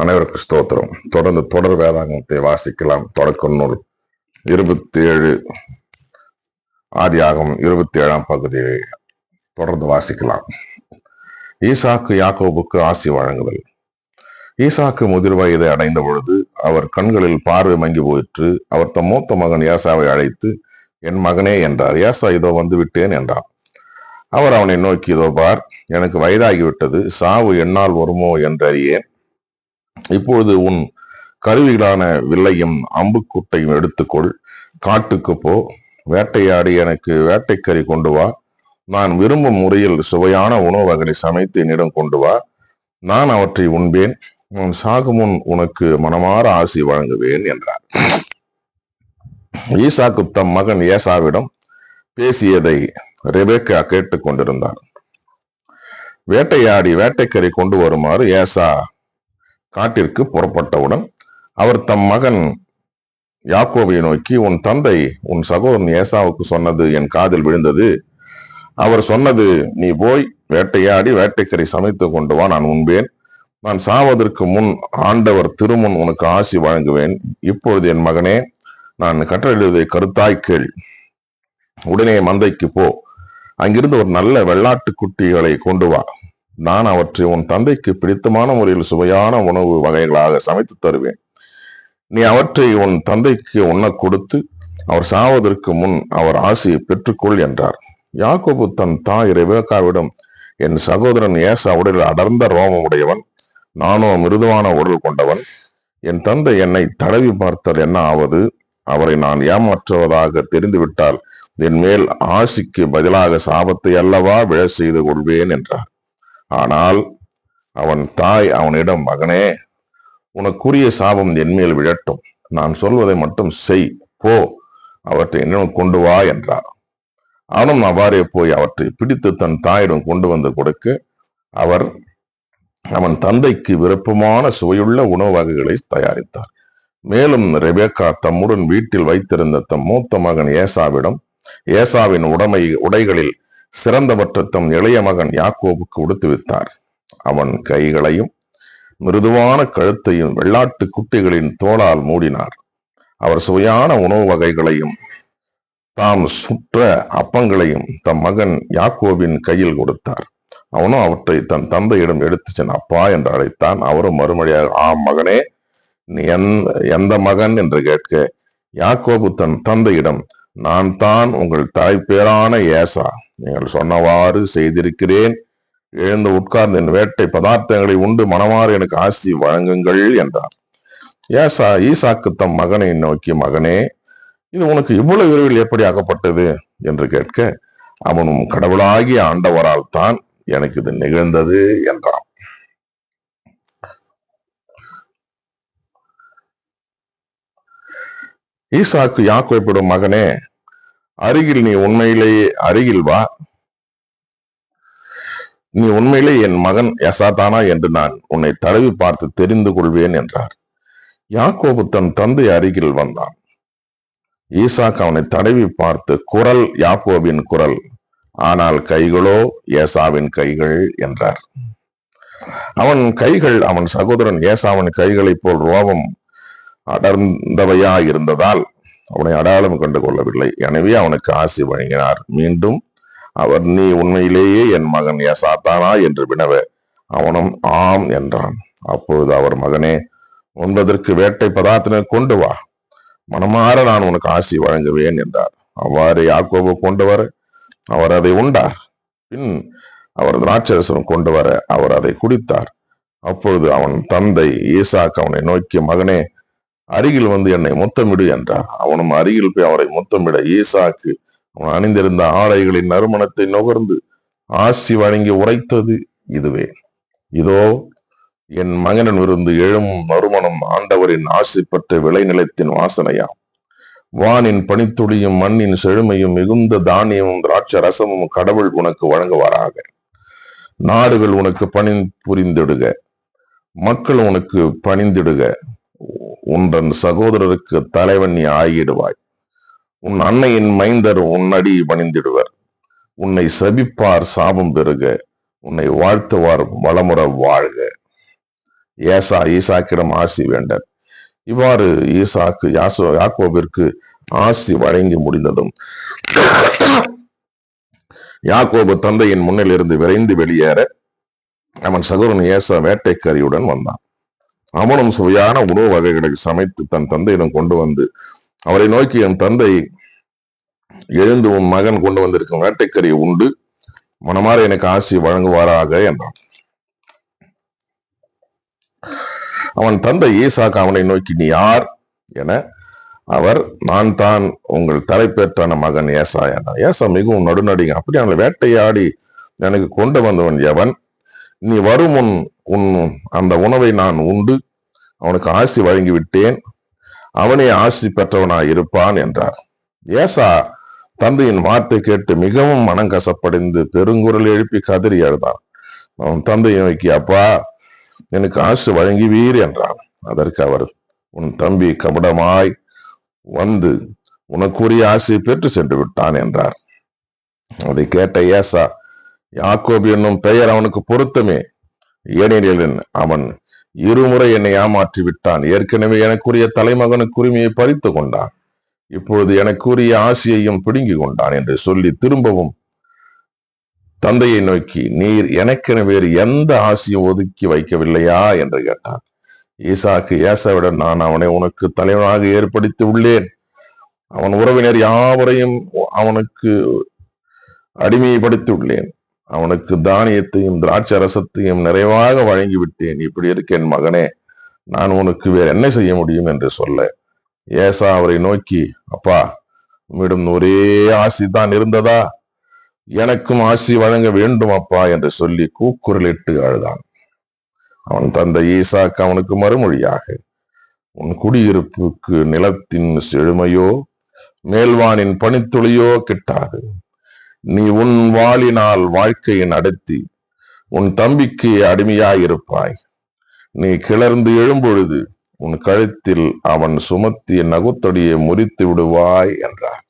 அனைவருக்கு ஸ்தோத்திரம். தொடர்ந்து தொடர் வேதாகமத்தை வாசிக்கலாம். தொடக்க நூல் 27 ஆதியாகமம் 27ஆம் பகுதியை தொடர்ந்து வாசிக்கலாம். ஈசாக்கு யாக்கோபுக்கு ஆசி வழங்குதல். ஈசாக்கு முதிர் வயதை அடைந்த பொழுது அவர் கண்களில் பார்வை மங்கி போயிற்று. அவர் தம் மூத்த மகன் ஏசாவை அழைத்து, என் மகனே என்றார். ஏசா, இதோ வந்து விட்டேன் என்றான். அவர் அவனை நோக்கி, இதோ பார், எனக்கு வயதாகிவிட்டது, சாவு என்னால் வருமோ என்றறியேன். இப்பொழுது உன் கருவிகளான வில்லையும் அம்புக்குட்டையும் எடுத்துக்கொள், காட்டுக்கு போ, வேட்டையாடி எனக்கு வேட்டைக்கறி கொண்டு வா, நான் விரும்பும் முறையில் சுவையான உணவு வகைகளை சமைத்து என்னிடம் கொண்டு வா, நான் அவற்றை உண்பேன், உன் சாகுமுன் உனக்கு மனமாற ஆசி வழங்குவேன் என்றார். ஈசாக்கு தம் மகன் ஏசாவிடம் பேசியதை ரெபெக்கா கேட்டுக் கொண்டிருந்தார். வேட்டையாடி வேட்டைக்கறி கொண்டு வருமாறு ஏசா காட்டிற்கு புறப்பட்டவுடன் அவர் தம் மகன் யாக்கோபை நோக்கி, உன் தந்தை உன் சகோதரன் ஏசாவுக்கு சொன்னது என் காதில் விழுந்தது. அவர் சொன்னது, நீ போய் வேட்டையாடி வேட்டைக்கறி சமைத்து கொண்டு வா, நான் உண்பேன், நான் சாவதற்கு முன் ஆண்டவர் திருமுன் உனக்கு ஆசி வழங்குவேன். இப்பொழுது என் மகனே, நான் கட்டளையிடுவதை கருத்தாய் கேள். உடனே மந்தைக்கு போ, அங்கிருந்து ஒரு நல்ல வெள்ளாட்டு குட்டிகளை கொண்டு வா, நான் அவற்றை உன் தந்தைக்கு பிடித்தமான முறையில் சுவையான உணவு வகைகளாக சமைத்து தருவேன். நீ அவற்றை உன் தந்தைக்கு உண்ண கொடுத்து அவர் சாவதற்கு முன் அவர் ஆசியை பெற்றுக்கொள் என்றார். யாக்கோபு தன் தாய் ரெபெக்காவிடம், என் சகோதரன் ஏசா உடலில் அடர்ந்த ரோமம் உடையவன், நானோ மிருதுவான உடல் கொண்டவன். என் தந்தை என்னை தடவி பார்த்தால் என்ன ஆவது? அவரை நான் ஏமாற்றுவதாக தெரிந்துவிட்டால் என் மேல் ஆசிக்கு பதிலாக சாபத்தை அல்லவா விழ செய்து கொள்வேன் என்றார். ஆனால் அவன் தாய் அவனிடம், மகனே, உனக்குரிய சாபம் என்மேல் விழட்டும், நான் சொல்வதை மட்டும் செய், போ, அவற்றை என்னிடம் கொண்டு வா என்றார். அவனும் அவ்வாறே போய் அவற்றை பிடித்து தன் தாயிடம் கொண்டு வந்து கொடுக்க அவர் அவன் தந்தைக்கு விருப்பமான சுவையுள்ள உணவு வகைகளை தயாரித்தார். மேலும் ரெபெக்கா தம்முடன் வீட்டில் வைத்திருந்த தம் மூத்த மகன் ஏசாவிடம் ஏசாவின் உடைகளில் சிறந்தவற்றை தம் இளைய மகன் யாக்கோபுக்கு உடுத்துவித்தார். அவன் கைகளையும் மிருதுவான கழுத்தையும் வெள்ளாட்டு குட்டிகளின் தோளால் மூடினார். அவர் சுவையான உணவு வகைகளையும் தாம் சுற்ற அப்பங்களையும் தம் மகன் யாக்கோபின் கையில் கொடுத்தார். அவனும் அவற்றை தன் தந்தையிடம் எடுத்து சென் அப்பா என்று அழைத்தான். அவரும் மறுமொழியாக, ஆம் மகனே, நீ எந்த மகன் என்று கேட்க, யாக்கோபு தன் தந்தையிடம், நான் தான் உங்கள் தாய்ப்பேரான ஏசா, நீங்கள் சொன்னவாறு செய்திருக்கிறேன், எழுந்து உட்கார்ந்து என் வேட்டை பதார்த்தங்களை உண்டு மனமாறு எனக்கு ஆசி வழங்குங்கள் என்றார். ஏசா ஈசாக்கு தம் மகனை நோக்கி, மகனே, இது உனக்கு இவ்வளவு விரைவில் எப்படி ஆகப்பட்டது என்று கேட்க, அவனும் கடவுளாகிய ஆண்டவரால் தான் எனக்கு இது நிகழ்ந்தது என்றான். ஈசாக்கு யாக்கோபிடம், மகனே, அருகில் நீ உண்மையிலேயே அருகில் வா, நீ உண்மையிலே என் மகன் ஏசாதானா என்று நான் உன்னை தடவி பார்த்து தெரிந்து கொள்வேன் என்றார். யாக்கோபு தன் தந்தை அருகில் வந்தான். ஈசாக்கு அவனை தடவி பார்த்து, குரல் யாக்கோபின் குரல், ஆனால் கைகளோ ஏசாவின் கைகள் என்றார். அவன் கைகள் அவன் சகோதரன் ஏசாவின் கைகளைப் போல் ரோபம் அடர்ந்தவையா இருந்ததால் அவனை அடையாளம் கண்டு கொள்ளவில்லை. எனவே அவனுக்கு ஆசி வழங்கினார். மீண்டும் அவர், நீ உண்மையிலேயே என் மகன் ஏசாதானா என்று வினவ, அவனும் ஆம் என்றான். அப்பொழுது அவர், மகனே, உண்பதற்கு வேட்டை பதார்த்தனை கொண்டு வா, மனமாற நான் உனக்கு ஆசி வழங்குவேன் என்றார். அவ்வாறு யாக்கோபு கொண்டு வர அவர் அதை உண்டார். பின் அவர் திராட்சரசம் கொண்டு வர அவர் அதை குடித்தார். அப்பொழுது அவன் தந்தை ஈசாக்கு அவனை நோக்கி, மகனே, அருகில் வந்து என்னை முத்தமிடு என்றார். அவனும் அருகில் போய் அவரை முத்தமிட ஈசாக்கு அவன் அணிந்திருந்த ஆடைகளின் நறுமணத்தை நுகர்ந்து ஆசி வழங்கி உரைத்தது இதுவே, இதோ என் மகனின் விருந்து எழும் நறுமணம் ஆண்டவரின் ஆசி பெற்ற விளைநிலத்தின் வாசனையாம். வானின் பனித்துளியும் மண்ணின் செழுமையும் மிகுந்த தானியமும் திராட்ச ரசமும் கடவுள் உனக்கு வழங்குவாராக. நாடுகள் உனக்கு பணி புரிந்திடுக, மக்கள் உனக்கு பணிந்திடுக. உன்றன் சகோதரருக்கு தலைவன் நீ ஆகிடுவாய். உன் அன்னையின் மைந்தர் உன்னடி பணிந்திடுவர். உன்னை சபிப்பார் சாபம் பெறுக, உன்னை வாழ்த்துவார் வளமுற வாழ்க. ஏசா ஈசாக்கிடம் ஆசி வேண்டார். இவ்வாறு யாக்கோபிற்கு ஆசி வழங்கி முடிந்ததும் யாக்கோபு தந்தையின் முன்னில் இருந்து விரைந்து வெளியேற அவன் சகோதரன் ஏசா வேட்டைக்கரியுடன் வந்தான். அவனும் சுவையான உணவு வகைகளை சமைத்து தன் தந்தையிடம் கொண்டு வந்து அவரை நோக்கி, என் தந்தை எழுந்து உன் மகன் கொண்டு வந்திருக்கும் வேட்டைக்கரியை உண்டு மனமாற எனக்கு ஆசி வழங்குவாராக என்றான். அவன் தந்தை ஈசாக்கு அவனை நோக்கி, நீ யார் என அவர், நான் தான் உங்கள் தலைப்பேற்றான மகன் ஏசா என்றான். ஏசா மிகவும் நடுநடிங்க, அப்படி அவனை வேட்டையாடி எனக்கு கொண்டு வந்தவன் எவன்? நீ வரும் உன் அந்த உணவை நான் உண்டு அவனுக்கு ஆசி வழங்கி விட்டேன், அவனே ஆசி பெற்றவனாய் இருப்பான் என்றார். ஏசா தந்தையின் வார்த்தை கேட்டு மிகவும் மனங்கசப்படைந்து பெருங்குரல் எழுப்பி கதறி அழுதான். அவன் தந்தையை நோக்கி, அப்பா எனக்கு ஆசி வழங்குவீர் என்றான். அதற்கு அவர், உன் தம்பி கபடமாய் வந்து உனக்குரிய ஆசையை பெற்று சென்று விட்டான் என்றார். அதை கேட்ட ஏசா, யாக்கோபு என்னும் பெயர் அவனுக்கு பொருத்தமே, ஏனெனில் அவன் இருமுறை என்னை ஏமாற்றி விட்டான். ஏற்கனவே எனக்குரிய தலைமகனுக்கு உரிமையை பறித்து கொண்டான், இப்பொழுது எனக்குரிய ஆசையையும் பிடுங்கி கொண்டான் என்று சொல்லி திரும்பவும் தந்தையை நோக்கி, நீர் எனக்கென வேறு எந்த ஆசையும் ஒதுக்கி வைக்கவில்லையா என்று கேட்டான். ஈசாக்கு ஏசாவிடம், நான் அவனை உனக்கு தலைவனாக ஏற்படுத்தி உள்ளேன், அவன் உறவினர் யாவரையும் அவனுக்கு அடிமைப்படுத்தி உள்ளேன், அவனுக்கு தானியத்தையும் திராட்சை ரசத்தையும் நிறைவாக வழங்கிவிட்டேன். இப்படி இருக்க என் மகனே, நான் உனக்கு வேற என்ன செய்ய முடியும் என்று சொல்ல, ஏசா அவரை நோக்கி, அப்பா உம்மிடம் ஒரே ஆசி தான் இருந்ததா? எனக்கும் ஆசி வழங்க வேண்டும் அப்பா என்று சொல்லி கூக்குரலிட்டு அழுதான். அவன் தந்தை ஈசாக்கு அவனுக்கு மறுமொழியாக, உன் குடியிருப்புக்கு நிலத்தின் செழுமையோ மேல்வானின் பனித்துளியோ கிட்டாது. நீ உன் வாளினால் வாழ்க்கையை நடத்தி உன் தம்பிக்கு அடிமையாயிருப்பாய். நீ கிளர்ந்து எழும்பொழுது உன் கழுத்தில் அவன் சுமத்திய நகுத்தொடியை முறித்து விடுவாய் என்றார்.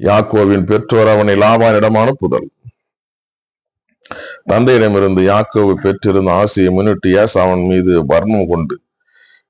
யாக்கோவின் பெற்றோர் அவனை லாபானிடம் அனுப்புதல். தந்தையிடமிருந்து யாக்கோவு பெற்றிருந்த ஆசையை முன்னிட்டு ஏசா அவன் மீது வர்மம் கொண்டு,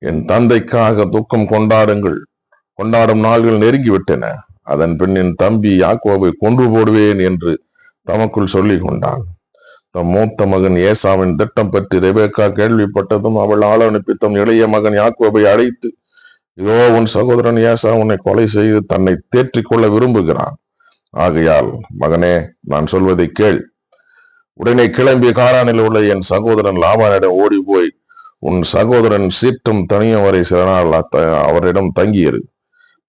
என் தந்தைக்காக துக்கம் கொண்டாடும் நாள்கள் நெருங்கிவிட்டன, அதன் பின் என் தம்பி யாக்கோவை கொன்று போடுவேன் என்று தமக்குள் சொல்லி கொண்டான். தம் மூத்த மகன் ஏசாவின் திட்டம் பற்றி ரெபேக்கா கேள்விப்பட்டதும் அவள் ஆள் அனுப்பி தம் இளைய மகன் யாக்கோவை அழைத்து, இதோ உன் சகோதரன் ஏசா உன்னை கொலை செய்து தன்னை தேற்றிக் கொள்ள விரும்புகிறான். ஆகையால் மகனே, நான் சொல்வதை கேள். உடனே கிளம்பி காரானில் உள்ள என் சகோதரன் லாபானிடம் ஓடி போய் உன் சகோதரன் சீற்றம் தனியும் வரை சில நாள் அவரிடம் தங்கியிரு.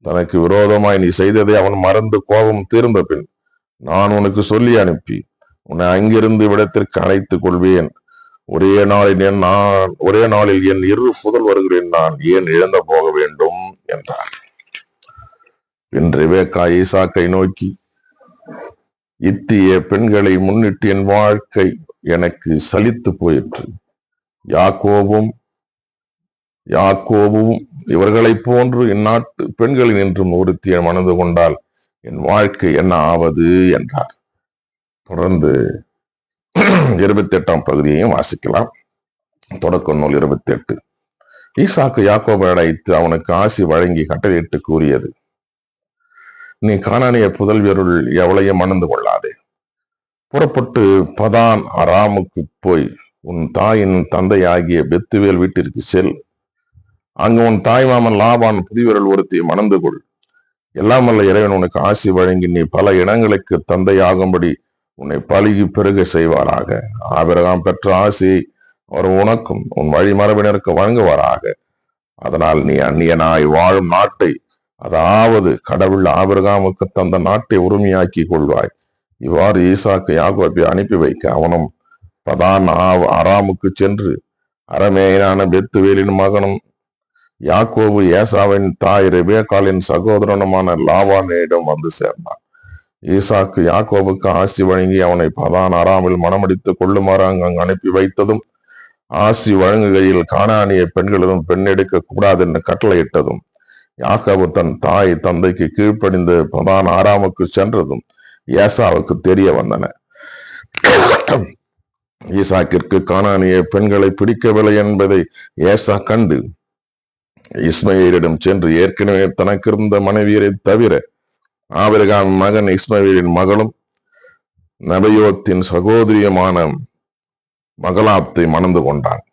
தனக்கு விரோதமாய் நீ செய்ததை அவன் மறந்து கோபம் தீர்ந்த பின் நான் உனக்கு சொல்லி அனுப்பி உன்னை அங்கிருந்து விடத்திற்கு அழைத்துக் கொள்வேன். ஒரே நாளில் என் இரு புதல்வர்களில் நான் ஏன் இழந்து போக வேண்டும் என்றார். பின் ரெபேக்கா ஈசாக்கை நோக்கி, இத்திய பெண்களை முன்னிட்டு என் வாழ்க்கை எனக்கு சலித்து போயிற்று. யாக்கோபும் இவர்களை போன்று இந்நாட்டு பெண்களில் நின்றும் ஒருத்தியை மணந்து கொண்டால் என் வாழ்க்கை என்ன ஆவது என்றார். தொடர்ந்து 28ஆம் பகுதியையும் வாசிக்கலாம். தொடக்க நூல் 28. ஈசாக்கு யாக்கோபை அழைத்து அவனுக்கு ஆசி வழங்கி கட்டளையிட்டு கூறியது, நீ கானானிய புதல்வியருள் எவளையும் மணந்து கொள்ளாதே. புறப்பட்டு பதான் அராமுக்கு போய் உன் தாயின் தந்தை ஆகிய பெத்துவேல் வீட்டிற்கு செல். அங்கு உன் தாய் மாமன் லாபான் புதியவர்கள் ஒருத்தி மணந்து கொள். எல்லாமல்ல இறைவன் உனக்கு ஆசி வழங்கி நீ பல இனங்களுக்கு தந்தை ஆகும்படி உன்னை பழுகி பெருக செய்வாராக. ஆபிரகாம் பெற்ற ஆசையை அவர் உனக்கும் உன் வழிமரபினருக்கு வழங்குவாராக. அதனால் நீ அந்நியனாய் வாழும் நாட்டை, அதாவது கடவுள் ஆபிரகாமுக்கு தந்த நாட்டை உரிமையாக்கி கொள்வாய். இவ்வாறு ஈசாக்கு யாக்கோபை அனுப்பி வைக்க அவனும் பதான் அராமுக்கு சென்று அரமேயனான பெத்துவேலின் மகனும் யாக்கோபு ஏசாவின் தாய் ரெபேக்காளின் சகோதரனுமான லாபானிடம் வந்து சேர்ந்தான். ஈசாக்கு யாக்கோபுக்கு ஆசி வழங்கி அவனை பதான் அராமில் மனமடித்து கொள்ளுமாறு அங்கு அனுப்பி வைத்ததும், ஆசி வழங்குகையில் கானானிய பெண்களிடம் பெண்ணெடுக்க கூடாது என்று கட்டளையிட்டதும், யாக்கோபு தன் தாய் தந்தைக்கு கீழ்ப்படிந்து பதான் ஆராமுக்கு சென்றதும் ஏசாவுக்கு தெரிய வந்தன. ஈசாக்கிற்கு கானானிய பெண்களை பிடிக்கவில்லை என்பதை ஏசா கண்டு இஸ்மவேலிடம் சென்று ஏற்கனவே தனக்கு இருந்த மனைவியரை தவிர ஆபிரகாம் மகன் இஸ்மவேலின் மகளும் நபயோத்தின் சகோதரியுமான மகளாத்தை மணந்து கொண்டான்.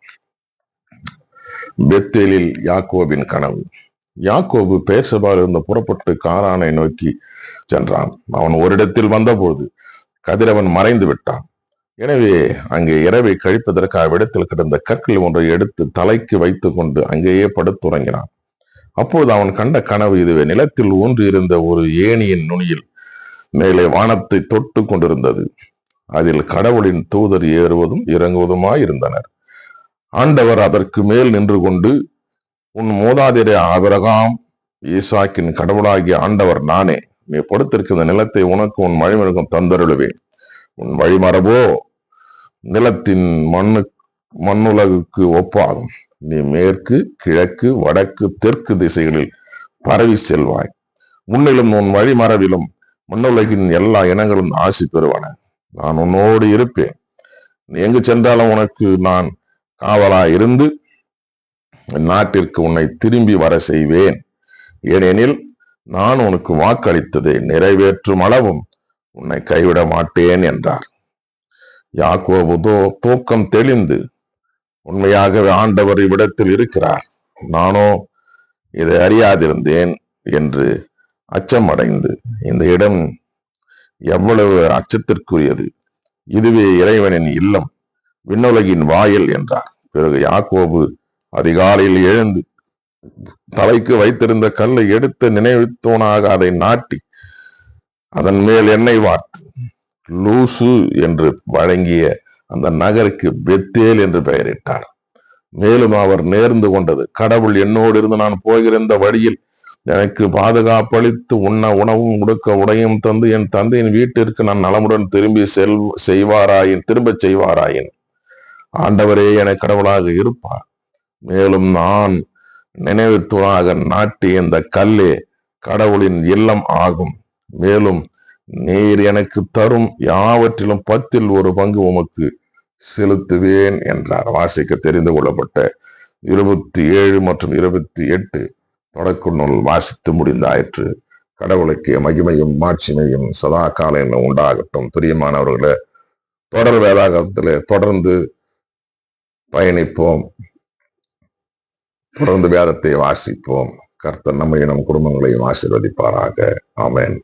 பெத்தேலில் யாக்கோபின் கனவு. யாக்கோபு பேர்சபாவில் இருந்து புறப்பட்டு கானானை நோக்கி சென்றான். அவன் ஓரிடத்தில் வந்தபோது கதிரவன் மறைந்து விட்டான். எனவே அங்கே இரவை கழிப்பதற்காக அவ்விடத்தில் கிடந்த கற்கள் ஒன்றை எடுத்து தலைக்கு வைத்துக் கொண்டு அங்கேயே படுத்துறங்கினான். அப்போது அவன் கண்ட கனவு இதுவே. நிலத்தில் ஊன்றி இருந்த ஒரு ஏணியின் நுனியில் மேலே வானத்தை தொட்டு கொண்டிருந்தது. அதில் கடவுளின் தூதர் ஏறுவதும் இறங்குவதுமாய் இருந்தனர். ஆண்டவர் அதற்கு மேல் நின்று கொண்டு, உன் மூதாதையர் ஆபிரகாம் ஈசாக்கின் கடவுளாகிய ஆண்டவர் நானே. நீ படுத்திருக்கிற நிலத்தை உனக்கு உன் வழிமருகம் தந்தருளுவேன். உன் வழிமரபோ நிலத்தின் மண்ணுலகுக்கு ஒப்பாகும். நீ மேற்கு, கிழக்கு, வடக்கு, தெற்கு திசைகளில் பரவி செல்வாய். முன்னிலும் உன் வழிமரபிலும் மண்ணுலகின் எல்லா இனங்களும் ஆசி பெறுவன. நான் உன்னோடு இருப்பேன். நீ எங்கு சென்றாலும் உனக்கு நான் காவலாய் இருந்து நாட்டிற்கு உன்னை திரும்பி வர செய்வேன். ஏனெனில் நான் உனக்கு வாக்களித்ததை நிறைவேற்றும் அளவும் உன்னை கைவிட மாட்டேன் என்றார். யாக்கோபு தூக்கம் தெளிந்து, உண்மையாகவே ஆண்டவர் இவ்விடத்தில் இருக்கிறார், நானோ இதை அறியாதிருந்தேன் என்று அச்சம் அடைந்து, இந்த இடம் எவ்வளவு அச்சத்திற்குரியது, இதுவே இறைவனின் இல்லம், விண்ணுலகின் வாயில் என்றார். பிறகு யாக்கோபு அதிகாலையில் எழுந்து தலைக்கு வைத்திருந்த கல்லை எடுத்து நினைவுத்தோனாக அதை நாட்டி அதன் மேல் எண்ணெய் வார்த்து லூசு என்று வழங்கிய அந்த நகருக்கு பெத்தேல் என்று பெயரிட்டார். மேலும் அவர் நேர்ந்து கொண்டது, கடவுள் என்னோடு இருந்து நான் போகிற இந்த வழியில் எனக்கு பாதுகாப்பளித்து உண்ண உணவும் உடுக்க உடையும் தந்து என் தந்தையின் வீட்டிற்கு நான் நலமுடன் திரும்பச் செய்வாராயின் ஆண்டவரே என கடவுளாக இருப்பார். மேலும் நான் நினைவுத்துவாக நாட்டி இந்த கல்லே கடவுளின் இல்லம் ஆகும். மேலும் நீர் எனக்கு தரும் யாவற்றிலும் 10% உமக்கு செலுத்துவேன் என்றார். வாசிக்க தெரிந்து கொள்ளப்பட்ட 27 மற்றும் 28 தொடக்க நூல் வாசித்து முடிந்தாயிற்று. கடவுளுக்கு மகிமையும் மாட்சிமையும் சதா காலம் உண்டாகட்டும். பிரியமானவர்களே, தொடர் வேதாகத்திலே தொடர்ந்து பயணிப்போம், தொடர்ந்து வேதத்தை வாசிப்போம். கர்த்தர் நம்மையும் நம் குடும்பங்களையும் ஆசீர்வதிப்பாராக. ஆமென்.